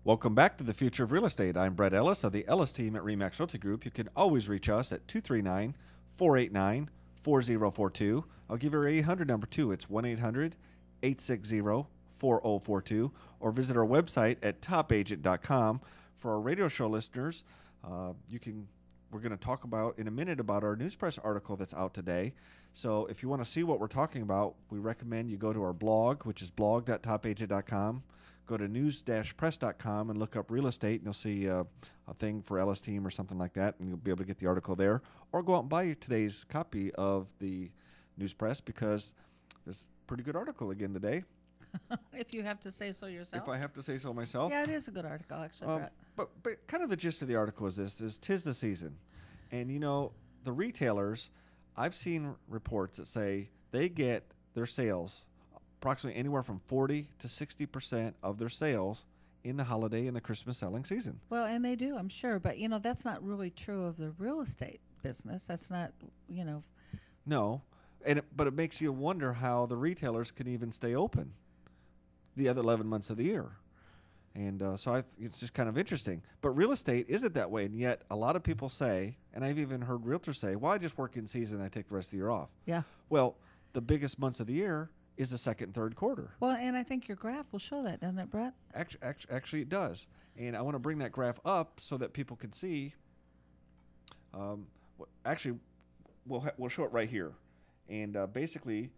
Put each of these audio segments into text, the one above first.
Welcome back to the Future of Real Estate. I'm Brett Ellis of the Ellis team at RE/MAX Realty Group. You can always reach us at 239-489-4042. I'll give you our 800 number too. It's 1-800-860-4042. Or visit our website at topagent.com. For our radio show listeners, we're going to talk about in a minute about our news press article that's out today. So if you want to see what we're talking about, we recommend you go to our blog, which is blog.topagent.com. Go to news-press.com and look up real estate, and you'll see a thing for Ellis team or something like that, and you'll be able to get the article there. Or go out and buy today's copy of the news press, because there's a pretty good article again today. If you have to say so yourself. If I have to say so myself. Yeah, it is a good article, actually, Brett. But kind of the gist of the article is this: is 'tis the season. And, you know, the retailers, I've seen reports that say they get their sales approximately anywhere from 40 to 60% of their sales in the holiday and the Christmas selling season. Well, and they do, I'm sure. But, you know, that's not really true of the real estate business. That's not, you know. No. But it makes you wonder how the retailers can even stay open the other 11 months of the year. And so it's just kind of interesting. But real estate isn't that way. And yet a lot of people say, and I've even heard realtors say, well, I just work in season and I take the rest of the year off. Yeah. Well, the biggest months of the year is the second and third quarter. Well, and I think your graph will show that, doesn't it, Brett? Actually, it does. And I want to bring that graph up so that people can see. Actually, we'll show it right here. And basically,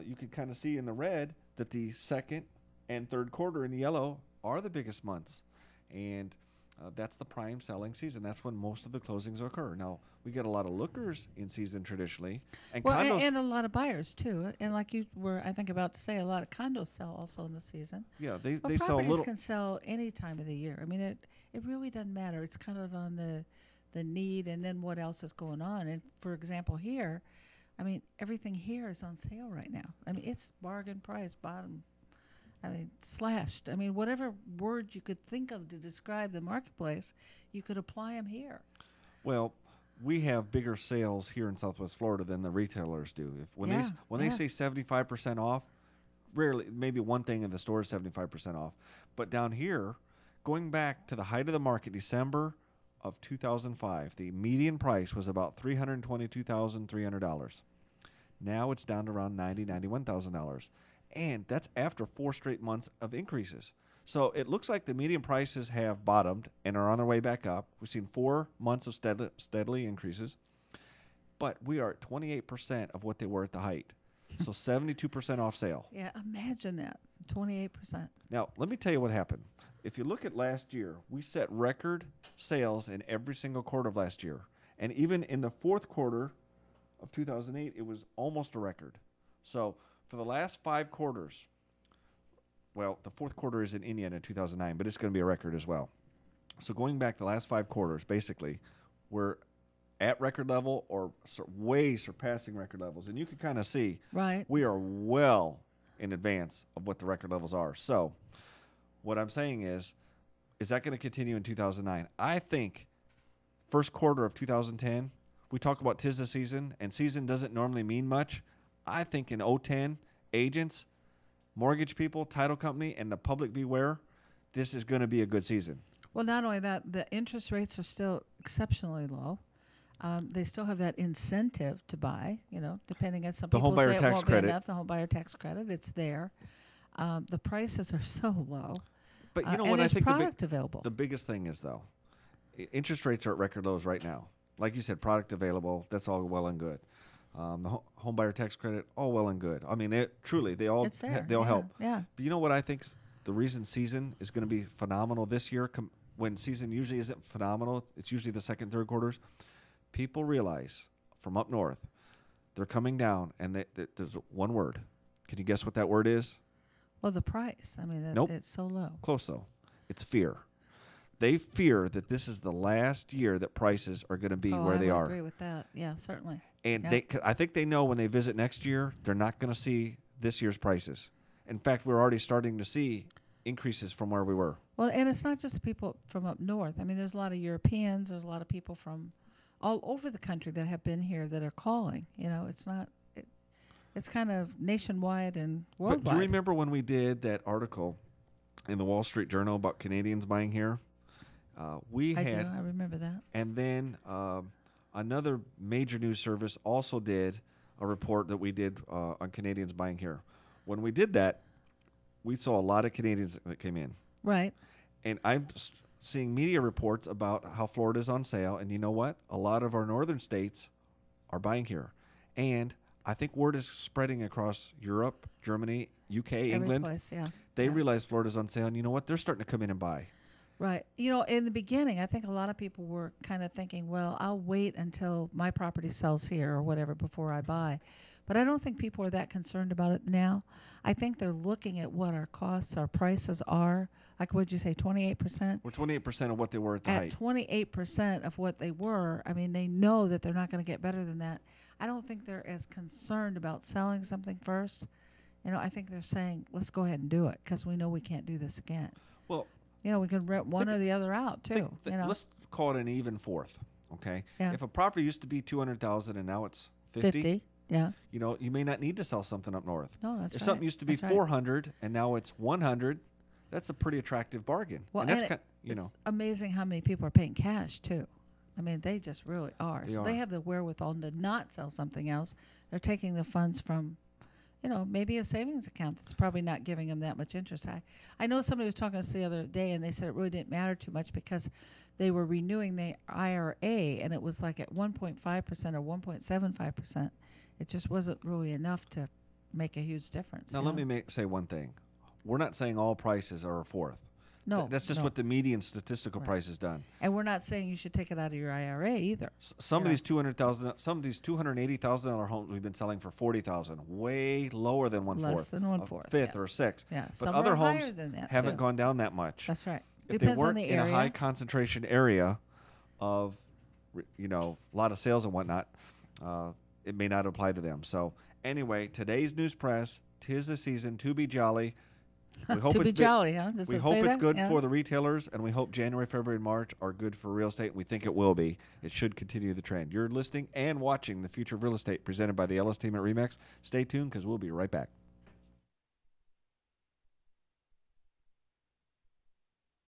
you can kind of see in the red that the second and third quarter in the yellow are the biggest months. And that's the prime selling season. That's when most of the closings occur. Now, we get a lot of lookers in season traditionally. And condos, and a lot of buyers, too. And like you were, I think, about to say, a lot of condos sell also in the season. Yeah, they But sell a properties little. can sell any time of the year. I mean, it really doesn't matter. It's kind of on the need and then what else is going on. And, for example, here, I mean, everything here is on sale right now. I mean, it's bargain price, slashed. I mean, whatever words you could think of to describe the marketplace, you could apply them here. Well, we have bigger sales here in Southwest Florida than the retailers do. When they say 75% off, rarely, maybe one thing in the store is 75% off. But down here, going back to the height of the market, December of 2005, the median price was about $322,300. Now it's down to around $91,000. And that's after 4 straight months of increases. So it looks like the median prices have bottomed and are on their way back up. We've seen 4 months of steadily increases. But we are at 28% of what they were at the height. So 72% off sale. Yeah, imagine that, 28%. Now, let me tell you what happened. If you look at last year, we set record sales in every single quarter of last year. And even in the fourth quarter of 2008, it was almost a record. So for the last 5 quarters, well, the fourth quarter is in Indiana in 2009, but it's going to be a record as well. So going back the last 5 quarters, basically, we're at record level or way surpassing record levels. And you can kind of see we are well in advance of what the record levels are. So what I'm saying is that going to continue in 2009? I think first quarter of 2010, we talk about 'tis the season, and season doesn't normally mean much. I think in 2010, agents, mortgage people, title company, and the public beware, this is going to be a good season. Well, not only that, the interest rates are still exceptionally low. They still have that incentive to buy, you know, depending on some people home buyer say it tax won't credit. be enough. The home buyer tax credit, it's there. The prices are so low. But you know and what I there's think product available. The biggest thing is, though, interest rates are at record lows right now. Like you said, product available, that's all well and good. The home buyer tax credit, all well and good. I mean, they all help. Yeah. But you know what I think the reason season is going to be phenomenal this year, when season usually isn't phenomenal, it's usually the second, third quarters. People realize from up north, they're coming down, and there's one word. Can you guess what that word is? Well, the price. I mean, nope. It's so low. Close, though. It's fear. They fear that this is the last year that prices are going to be where they are. I agree with that. Yeah, certainly. And I think they know when they visit next year, they're not going to see this year's prices. In fact, we're already starting to see increases from where we were. Well, and it's not just the people from up north. I mean, there's a lot of Europeans. There's a lot of people from all over the country that have been here that are calling. You know, it's not. It's kind of nationwide and worldwide. But do you remember when we did that article in the Wall Street Journal about Canadians buying here. We I had, do. I remember that. and then another major news service also did a report that we did on Canadians buying here. When we did that, we saw a lot of Canadians that came in. Right. And I'm seeing media reports about how Florida's on sale. And you know what? A lot of our northern states are buying here. And I think word is spreading across Europe, Germany, UK, Every England. place, yeah. They Yeah. realize Florida's on sale. And you know what? They're starting to come in and buy. Right. You know, in the beginning, I think a lot of people were kind of thinking, well, I'll wait until my property sells here or whatever before I buy. But I don't think people are that concerned about it now. I think they're looking at what our costs, our prices are. Like, what did you say, 28%? We're 28% of what they were at the At height. 28% of what they were, I mean, they know that they're not going to get better than that. I don't think they're as concerned about selling something first. You know, I think they're saying, let's go ahead and do it because we know we can't do this again. Well, You know, we can rent one or the other out, too. You know, let's call it an even fourth, okay? Yeah. If a property used to be $200,000 and now it's 50, yeah. you know, you may not need to sell something up north. No, that's If right. something used to be That's right. 400 and now it's 100, that's a pretty attractive bargain. Well, and that's and kind, you know, it's amazing how many people are paying cash, too. I mean, they just really are. They So are. they have the wherewithal to not sell something else. They're taking the funds from, you know, maybe a savings account that's probably not giving them that much interest. I know somebody was talking to us the other day, and they said it really didn't matter too much because they were renewing the IRA, and it was like at 1.5% or 1.75%. It just wasn't really enough to make a huge difference. now you let know? me say one thing. We're not saying all prices are a fourth. No, That's just no. what the median statistical Right. price has done. And we're not saying you should take it out of your IRA either. Some You of know. these $280,000 homes we've been selling for $40,000, way lower than one Less fourth, than one-fourth, a fifth yeah. or a sixth. Yeah, But some other are homes higher than that, haven't too. gone down that much. That's right. If Depends they on weren't the in area. a high concentration area of, you know, a lot of sales and whatnot, it may not apply to them. So anyway, today's news press, 'tis the season to be jolly. We hope to be it's jolly, huh? Does we it hope say it's that? good Yeah. for the retailers, and we hope January, February, and March are good for real estate. We think it will be. It should continue the trend. You're listening and watching The Future of Real Estate presented by the Ellis team at RE/MAX. Stay tuned because we'll be right back.